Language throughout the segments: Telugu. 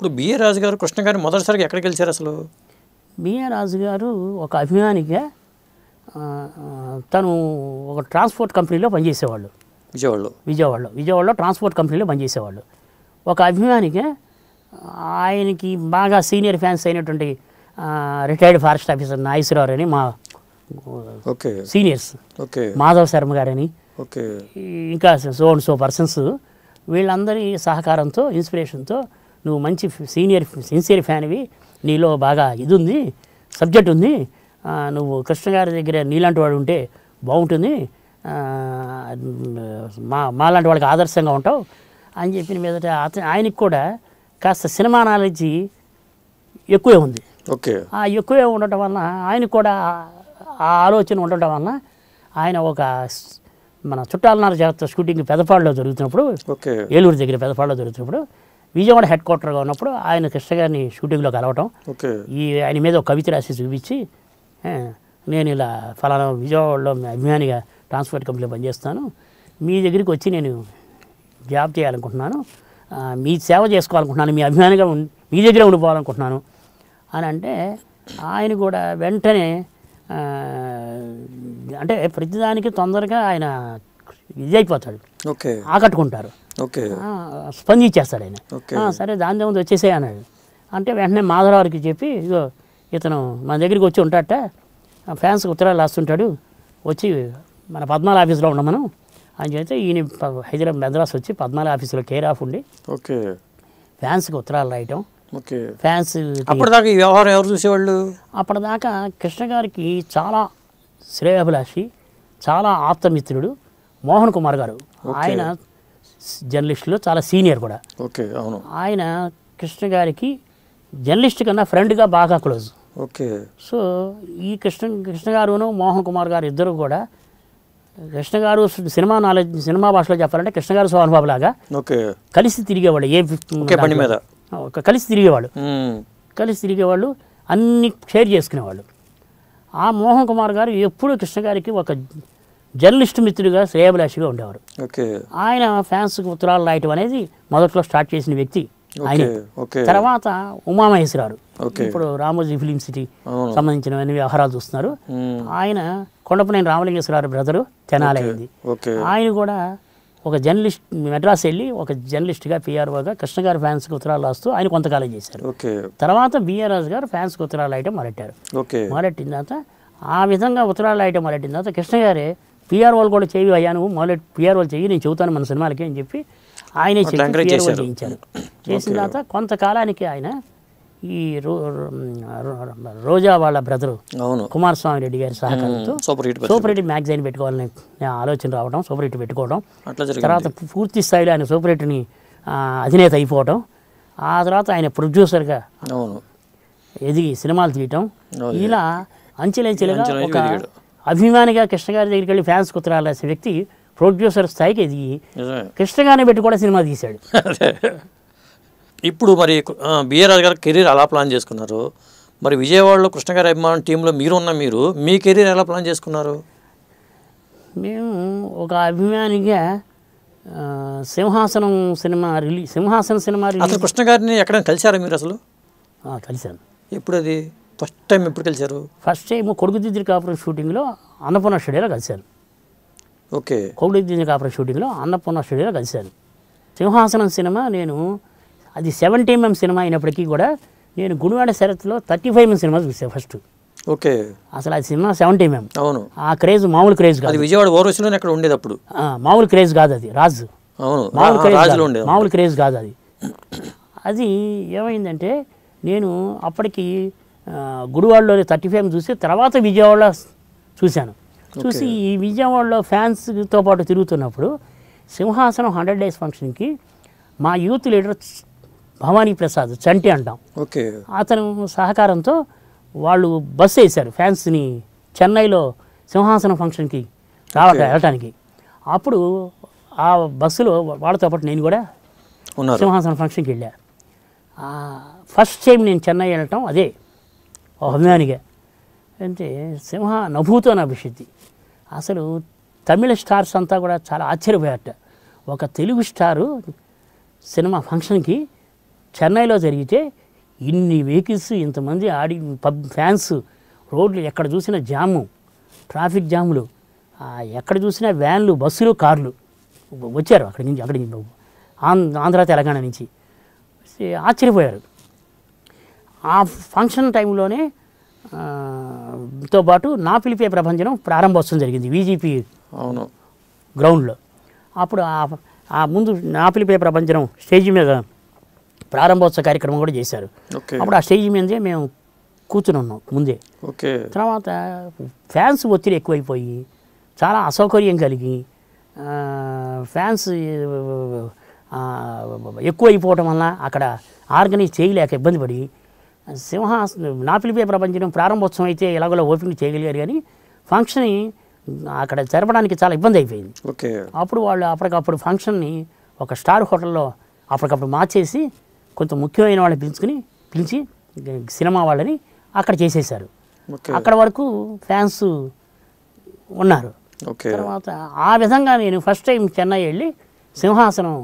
ఇప్పుడు బిఏ రాజు గారు కృష్ణ గారు మొదటిసారిగా ఎక్కడికి వెళ్ళారు అసలు? బిఏ రాజు గారు ఒక అభిమానిగా తను ఒక ట్రాన్స్పోర్ట్ కంపెనీలో పనిచేసేవాళ్ళు. విజయవాడలో ట్రాన్స్పోర్ట్ కంపెనీలో పనిచేసేవాళ్ళు. ఒక అభిమానిగా ఆయనకి బాగా సీనియర్ ఫ్యాన్స్ అయినటువంటి రిటైర్డ్ ఫారెస్ట్ ఆఫీసర్ నాగేశ్వరరావు అని మా సీనియర్స్, మాధవ్ శర్మ గారని, ఇంకా సో పర్సన్స్, వీళ్ళందరి సహకారంతో ఇన్స్పిరేషన్తో నువ్వు మంచి సిన్సియర్ ఫ్యాన్వి, నీలో బాగా ఇది ఉంది, సబ్జెక్ట్ ఉంది, నువ్వు కృష్ణ గారి దగ్గర నీలాంటి వాడు ఉంటే బాగుంటుంది, మాలాంటి వాళ్ళకి ఆదర్శంగా ఉంటావు అని చెప్పిన మీదట ఆయనకి కూడా కాస్త సినిమా నాలెడ్జి ఎక్కువే ఉంది. ఎక్కువే ఉండటం వలన ఆయనకు కూడా ఆ ఆలోచన ఉండటం వలన ఆయన ఒక మన చుట్టాలనార జాగ్రత్త షూటింగ్ పెదపాడులో జరుగుతున్నప్పుడు, ఏలూరు దగ్గర పెదపాడులో జరుగుతున్నప్పుడు, విజయవాడ హెడ్ క్వార్టర్గా ఉన్నప్పుడు ఆయన కృష్ణ గారిని షూటింగ్లో కలవటం, ఆయన మీద ఒక కవిత రాసి చూపించి, నేను ఇలా ఫలానా విజయవాడలో అభిమానిగా ట్రాన్స్పోర్ట్ కంపెనీలో పనిచేస్తాను, మీ దగ్గరికి వచ్చి నేను జాబ్ చేయాలనుకుంటున్నాను, మీ సేవ చేసుకోవాలనుకుంటున్నాను, మీ అభిమానిగా మీ దగ్గరే ఉండిపోవాలనుకుంటున్నాను అని అంటే, ఆయన కూడా వెంటనే అంటే ప్రతిదానికి తొందరగా ఆయన ఇది అయిపోతాడు, ఆకట్టుకుంటారు, స్పందించేస్తాడు ఆయన. సరే దాని ముందు వచ్చేసే అన్నాడు. అంటే వెంటనే మాధవరావుకి చెప్పి, ఇగో ఇతను మన దగ్గరికి వచ్చి ఉంటాడట, ఫ్యాన్స్కి ఉత్తరాలు రాస్తుంటాడు, వచ్చి మన పద్మాల ఆఫీస్లో ఉండమను అని చెప్తే ఈయన హైదరాబాద్ మెద్రాస్ వచ్చి పద్మాల ఆఫీసులో కేర్ ఆఫ్ ఉండి ఫ్యాన్స్కి ఉత్తరాలు రాయటం. ఫ్యాన్స్ అప్పటిదాకా ఈ వ్యవహారం ఎవరు చూసేవాళ్ళు? అప్పటిదాకా కృష్ణ గారికి చాలా శ్రేయాభిలాషి, చాలా ఆప్తమిత్రుడు మోహన్ కుమార్ గారు. ఆయన జర్నలిస్టులో చాలా సీనియర్ కూడా. ఆయన కృష్ణ గారికి జర్నలిస్ట్ కన్నా ఫ్రెండ్గా బాగా క్లోజ్. సో ఈ కృష్ణ గారును మోహన్ కుమార్ గారు ఇద్దరు కూడా, కృష్ణ గారు సినిమా నాలెడ్జ్, సినిమా భాషలో చెప్పాలంటే కృష్ణ గారు సోహన్ బాబు లాగా కలిసి తిరిగేవాళ్ళు, కలిసి తిరిగేవాళ్ళు, అన్ని షేర్ చేసుకునేవాళ్ళు. ఆ మోహన్ కుమార్ గారు ఎప్పుడూ కృష్ణ గారికి ఒక జర్నలిస్ట్ మిత్రుడిగా, శ్రేయాభిలాషిగా ఉండేవారు. ఆయన ఫ్యాన్స్కి ఉత్తరాలు రాయటం అనేది మొదట్లో స్టార్ట్ చేసిన వ్యక్తి ఆయన. తర్వాత ఉమామహేశ్వరరావు, ఇప్పుడు రామోజీ ఫిలిం సిటీ సంబంధించిన వ్యవహారాలు చూస్తున్నారు. ఆయన కొండపనేని రామలింగేశ్వరరావు బ్రదరు, తెనాలైంది. ఆయన కూడా ఒక జర్నలిస్ట్, మెడ్రాస్ వెళ్ళి ఒక జర్నలిస్ట్గా పిఆర్ఓగా కృష్ణ గారి ఫ్యాన్స్కి ఉత్తరాలు రాస్తూ ఆయన కొంతకాలం చేశారు. తర్వాత బిఏ రాజు గారు ఫ్యాన్స్కి ఉత్తరాలు రాయటం మొదలెట్టారు. మొదలెట్టిన తర్వాత ఆ విధంగా ఉత్తరాలు రాయటం మొదలెట్టిన తర్వాత కృష్ణ గారే పిఆర్ఓలు కూడా చేయి అయ్యా, నువ్వు మొదలెట్టి పిఆర్ఓలు చెయ్యి, నేను చెబుతాను మన సినిమాలకి అని చెప్పి ఆయనే పిఆర్ఓ చేయించారు. చేసిన తర్వాత కొంతకాలానికి ఆయన ఈ రోజా వాళ్ళ బ్రదరు కుమారస్వామి రెడ్డి గారి సహకారంతో సూపర్ హిట్ మ్యాగజైన్ పెట్టుకోవాలని ఆలోచన రావడం, సూపర్ హిట్ పెట్టుకోవడం, తర్వాత పూర్తి స్థాయిలో ఆయన సూపర్ హిట్ని అధినేత అయిపోవడం, ఆ తర్వాత ఆయన ప్రొడ్యూసర్గా ఎదిగి సినిమాలు తీయటం, ఇలా అంచెలంచెలుగా ఒక అభిమానిగా కృష్ణ గారి దగ్గరికి వెళ్ళి ఫ్యాన్స్కి ఉత్తరాలు రాసే వ్యక్తి ప్రొడ్యూసర్ స్థాయికి ఎదిగి కృష్ణ గారిని పెట్టి కూడా సినిమా తీశాడు. ఇప్పుడు మరి బిఏ రాజు గారు కెరీర్ అలా ప్లాన్ చేసుకున్నారు, మరి విజయవాడలో కృష్ణ గారి అభిమాన టీంలో మీరు మీ కెరీర్ ఎలా ప్లాన్ చేసుకున్నారు? మేము ఒక అభిమానిగా సింహాసనం సినిమా రిలీజ్ కృష్ణ గారిని ఎక్కడైనా కలిశారా మీరు అసలు? కలిశాను. ఎప్పుడు అది ఫస్ట్ టైం ఎప్పుడు కలిశారు? ఫస్ట్ టైం కొడుకుదిద్దిరి కాపురం షూటింగ్లో అన్నపూర్ణ స్టూడియోలో కలిశాను. కొడుకుదిద్దిరి కాపురం షూటింగ్లో అన్నపూర్ణ స్టూడియోలో కలిశాను. సింహాసనం సినిమా నేను అది 70mm సినిమా అయినప్పటికీ కూడా నేను గుడివాడ శరత్లో 35mm సినిమా చూసాను ఫస్ట్. అసలు అది సినిమా 70mm. అవును. ఆ క్రేజ్ మామూలు క్రేజ్ కాదు. విజయవాడ ఓరవసిలోనే అక్కడ ఉండేది అప్పుడు. మామూలు క్రేజ్ కాదు అది, రాజు. మామూలు క్రేజ్ కాదు అది. అది ఏమైందంటే నేను అప్పటికి గుడివాడలోని 35mm చూసి తర్వాత విజయవాడలో చూశాను. చూసి ఈ విజయవాడలో ఫ్యాన్స్తో పాటు తిరుగుతున్నప్పుడు సింహాసనం 100 days ఫంక్షన్కి మా యూత్ లీడర్ భవానీ ప్రసాద్, చంటి అంటాం, అతను సహకారంతో వాళ్ళు బస్సు వేశారు ఫ్యాన్స్ని చెన్నైలో సింహాసనం ఫంక్షన్కి వెళ్ళటానికి. అప్పుడు ఆ బస్సులో వాళ్ళతో పాటు నేను కూడా సింహాసనం ఫంక్షన్కి వెళ్ళా. ఫస్ట్ టైం నేను చెన్నై వెళ్ళటం అదే అభిమానిగా. అంటే నభూతో నా విషిద్ది. అసలు తమిళ స్టార్స్ అంతా కూడా చాలా ఆశ్చర్యపోయారట. ఒక తెలుగు స్టారు సినిమా ఫంక్షన్కి చెన్నైలో జరిగితే ఇన్ని వెహికల్స్ ఇంతమంది ఫ్యాన్స్ రోడ్లు ఎక్కడ చూసినా జాము, ట్రాఫిక్ జాములు, ఎక్కడ చూసినా వ్యాన్లు, బస్సులు, కార్లు వచ్చారు అక్కడి నుంచి ఆంధ్ర తెలంగాణ నుంచి. ఆశ్చర్యపోయారు. ఆ ఫంక్షన్ టైంలోనే తో పాటు నా పిలిపే ప్రభంజనం ప్రారంభోత్సవం జరిగింది VGP గ్రౌండ్లో. అప్పుడు ఆ ముందు నా పిలిపే ప్రభంజనం స్టేజ్ మీద ప్రారంభోత్సవ కార్యక్రమం కూడా చేశారు. అప్పుడు ఆ స్టేజ్ మీదే మేము కూర్చుని ఉన్నాం ముందే. తర్వాత ఫ్యాన్స్ ఒత్తిడి ఎక్కువైపోయి చాలా అసౌకర్యం కలిగి ఫ్యాన్స్ ఎక్కువైపోవటం వల్ల అక్కడ ఆర్గనైజ్ చేయలేక ఇబ్బంది పడి నా పిలిపే ప్రభంజనం ప్రారంభోత్సవం అయితే ఎలాగోలా ఓపెనింగ్ చేయగలిగారు, కానీ ఫంక్షన్ అక్కడ జరపడానికి చాలా ఇబ్బంది అయిపోయింది. అప్పుడు వాళ్ళు అప్పటికప్పుడు ఫంక్షన్ని ఒక స్టార్ హోటల్లో అప్పటికప్పుడు మార్చేసి కొంత ముఖ్యమైన వాళ్ళని పిలిచి సినిమా వాళ్ళని అక్కడ చేసేసారు. అక్కడ వరకు ఫ్యాన్స్ ఉన్నారు. తర్వాత ఆ విధంగా నేను ఫస్ట్ టైం చెన్నై వెళ్ళి సింహాసనం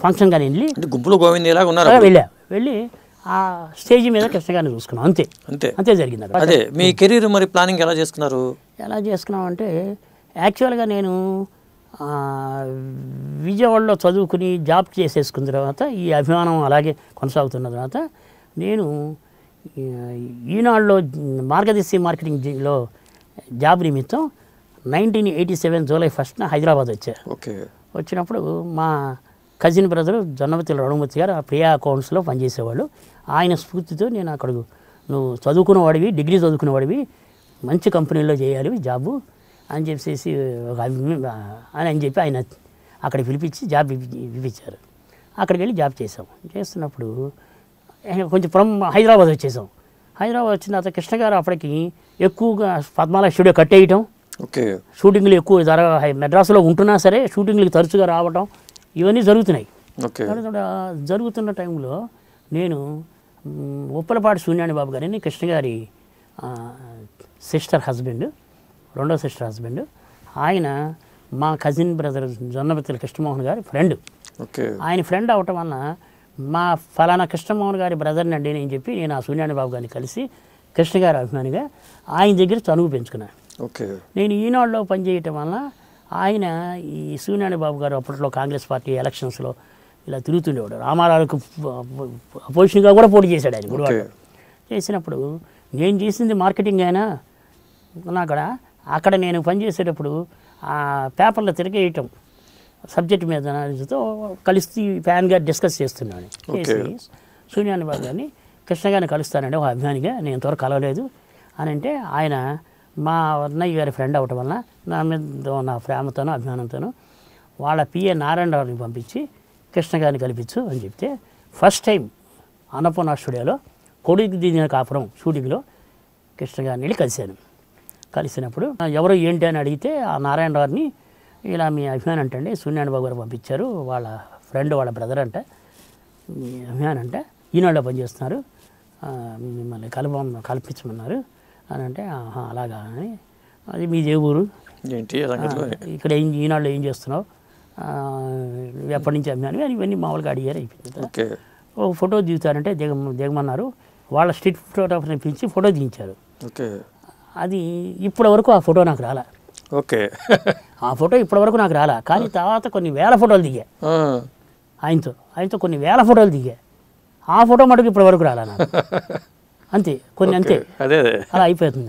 ఫంక్షన్ కానీ వెళ్ళి ఆ స్టేజ్ మీద కృష్ణ గారిని చూసుకున్నాం. అంతే జరిగింది. అదే మీ కెరీర్ మరి ప్లానింగ్ ఎలా చేసుకున్నారు? ఎలా చేసుకున్నాం అంటే యాక్చువల్గా నేను విజయవాడలో చదువుకుని జాబ్ చేసేసుకున్న తర్వాత ఈ అభిమానం అలాగే కొనసాగుతున్న తర్వాత నేను ఈనాడులో మార్గదర్శి మార్కెటింగ్లో జాబ్ నిమిత్తం 1987 జూలై 1న హైదరాబాద్ వచ్చారు. వచ్చినప్పుడు మా కజిన్ బ్రదర్ జొన్నవతిల రఘుమూర్తి గారు ఆ ప్రియా అకౌంట్స్లో పనిచేసేవాళ్ళు. ఆయన స్ఫూర్తితో నేను అక్కడ నువ్వు చదువుకున్నవాడివి, డిగ్రీ చదువుకున్నవాడివి, మంచి కంపెనీలో చేయాలి జాబు అని చెప్పేసి అని చెప్పి ఆయన అక్కడికి పిలిపించి జాబ్ ఇప్పించారు. అక్కడికి వెళ్ళి జాబ్ చేస్తున్నప్పుడు కొంచెం హైదరాబాద్ వచ్చేసాం. హైదరాబాద్ వచ్చిన తర్వాత కృష్ణ గారు అప్పటికి ఎక్కువగా పద్మాల స్టూడియో కట్టేయటం, షూటింగ్లు ఎక్కువ మెడ్రాస్లో ఉంటున్నా సరే షూటింగ్లకు తరచుగా రావటం ఇవన్నీ జరుగుతున్నాయి. జరుగుతున్న టైంలో నేను ఉప్పలపాటి సూర్యాని బాబు గారిని కృష్ణ గారి సిస్టర్ హస్బెండ్, రెండో సిస్టర్ హస్బెండ్, ఆయన మా కజిన్ బ్రదర్ జొన్నబెత్తల కృష్ణమోహన్ గారి ఫ్రెండ్. ఆయన ఫ్రెండ్ అవటం వల్ల మా ఫలానా కృష్ణమోహన్ గారి బ్రదర్ని అండి అని చెప్పి నేను ఆ సూర్యాని బాబు గారిని కలిసి కృష్ణ గారి అభిమానిగా ఆయన దగ్గర చనువు పెంచుకున్నాను. నేను ఈనాడులో పనిచేయటం వల్ల ఆయన ఈ సూర్యాని బాబు గారు అప్పట్లో కాంగ్రెస్ పార్టీ ఎలక్షన్స్లో ఇలా తిరుగుతుండేవాడు. రామారావుకు అపోజిషన్గా కూడా పోటీ చేశాడు ఆయన గుడివాడ. చేసినప్పుడు నేను చేసింది మార్కెటింగ్ అయినా అక్కడ నేను పనిచేసేటప్పుడు ఆ పేపర్లో తిరిగేయటం సబ్జెక్ట్ మీద తో కలిసి ఫ్యాన్గా డిస్కస్ చేస్తున్నాను. చేసి సూర్యాని బాబు గారిని కృష్ణ గారిని కలుస్తానండి ఒక అభిమానిగా, నేను ఇంతవరకు కలవలేదు అని అంటే ఆయన మా అన్నయ్య గారి ఫ్రెండ్ అవ్వటం వల్ల నా మీద నా ప్రేమతోనూ అభిమానంతోనూ వాళ్ళ పిఏ నారాయణరావుని పంపించి కృష్ణ గారిని కల్పించు అని చెప్తే ఫస్ట్ టైం అన్నపూర్ణ స్టూడియోలో కొడుకు దిగిన కాపురం షూటింగ్లో కృష్ణ గారిని వెళ్ళి కలిశాను. కలిసినప్పుడు ఎవరు ఏంటి అని అడిగితే ఆ నారాయణరావుని ఇలా మీ అభిమాని అంటండి సూర్యాని బాబు గారు పంపించారు, వాళ్ళ ఫ్రెండ్ వాళ్ళ బ్రదర్ అంట, మీ అభిమాని అంటే ఈనాడులో పనిచేస్తున్నారు, మిమ్మల్ని కల్పించమన్నారు అని అంటే అలాగా అని. అది మీ ఏ ఊరు ఏంటి ఇక్కడ ఈనాడులో ఏం చేస్తున్నావు, ఎప్పటి నుంచి అభిమాని అని ఇవన్నీ మామూలుగా అడిగారు. అయిపోయింది. ఒక ఫోటో దిగుతారంటే దిగమన్నారు. వాళ్ళ స్ట్రీట్ ఫోటోగ్రాఫర్ని పిలిచి ఫోటో దించారు. అది ఇప్పటి వరకు ఆ ఫోటో నాకు రాలా. ఆ ఫోటో ఇప్పటి వరకు నాకు రాలా. కానీ తర్వాత కొన్ని వేల ఫోటోలు దిగా ఆయనతో కొన్ని వేల ఫోటోలు దిగా. ఆ ఫోటో మటుకు ఇప్పటి వరకు రాలా నాకు. అంతే కొన్ని అంతే అలా అయిపోతుంది.